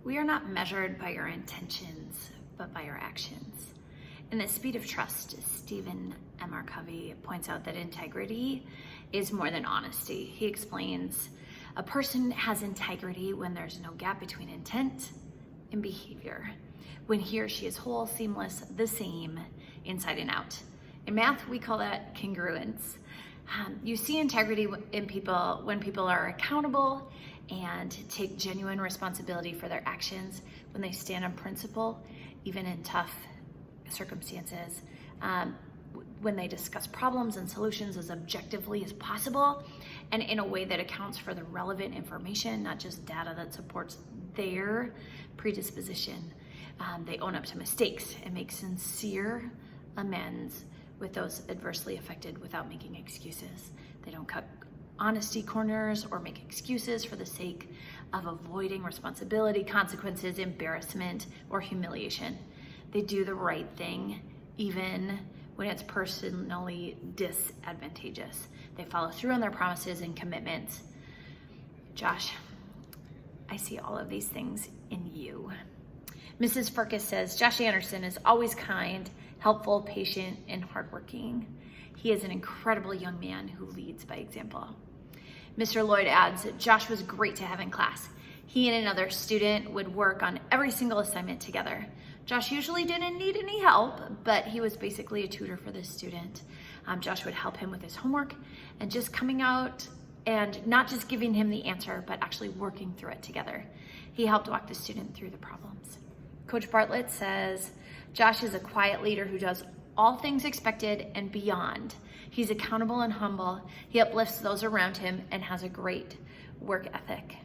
We are not measured by our intentions, but by our actions. In The Speed of Trust, Stephen M. R. Covey points out that integrity is more than honesty. He explains, a person has integrity when there's no gap between intent and behavior, when he or she is whole, seamless, the same, inside and out. In math, we call that congruence. You see integrity in people when people are accountable and take genuine responsibility for their actions, when they stand on principle, even in tough circumstances, when they discuss problems and solutions as objectively as possible, and in a way that accounts for the relevant information, not just data that supports their predisposition. They own up to mistakes and make sincere amends with those adversely affected without making excuses. They don't cut honesty corners or make excuses for the sake of avoiding responsibility, consequences, embarrassment, or humiliation. They do the right thing even when it's personally disadvantageous. They follow through on their promises and commitments. Josh, I see all of these things in you. Mrs. Furcus says, Josh Anderson is always kind, helpful, patient, and hardworking. He is an incredible young man who leads by example. Mr. Lloyd adds, Josh was great to have in class. He and another student would work on every single assignment together. Josh usually didn't need any help, but he was basically a tutor for this student. Josh would help him with his homework and just coming out and not just giving him the answer, but actually working through it together. He helped walk the student through the problems. Coach Bartlett says, Josh is a quiet leader who does all things expected and beyond. He's accountable and humble. He uplifts those around him and has a great work ethic.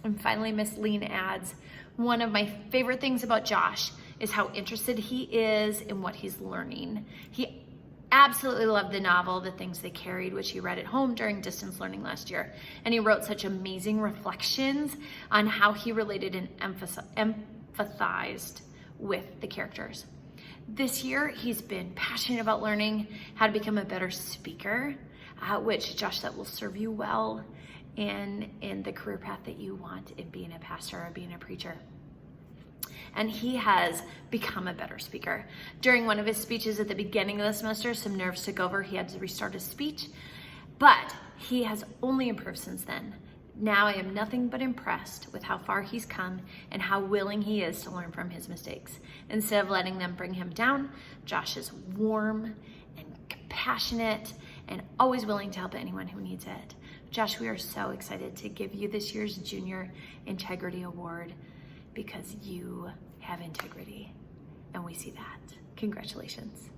And finally, Miss Lean adds, one of my favorite things about Josh is how interested he is in what he's learning. He absolutely loved the novel, The Things They Carried, which he read at home during distance learning last year. And he wrote such amazing reflections on how he related and empathized with the characters. This year, he's been passionate about learning how to become a better speaker, which, Josh, that will serve you well in the career path that you want in being a pastor or being a preacher. And he has become a better speaker. During one of his speeches at the beginning of the semester, some nerves took over. He had to restart his speech, but he has only improved since then. Now I am nothing but impressed with how far he's come and how willing he is to learn from his mistakes. Instead of letting them bring him down, Josh is warm and compassionate and always willing to help anyone who needs it. Josh, we are so excited to give you this year's Junior Integrity Award because you have integrity, and we see that. Congratulations.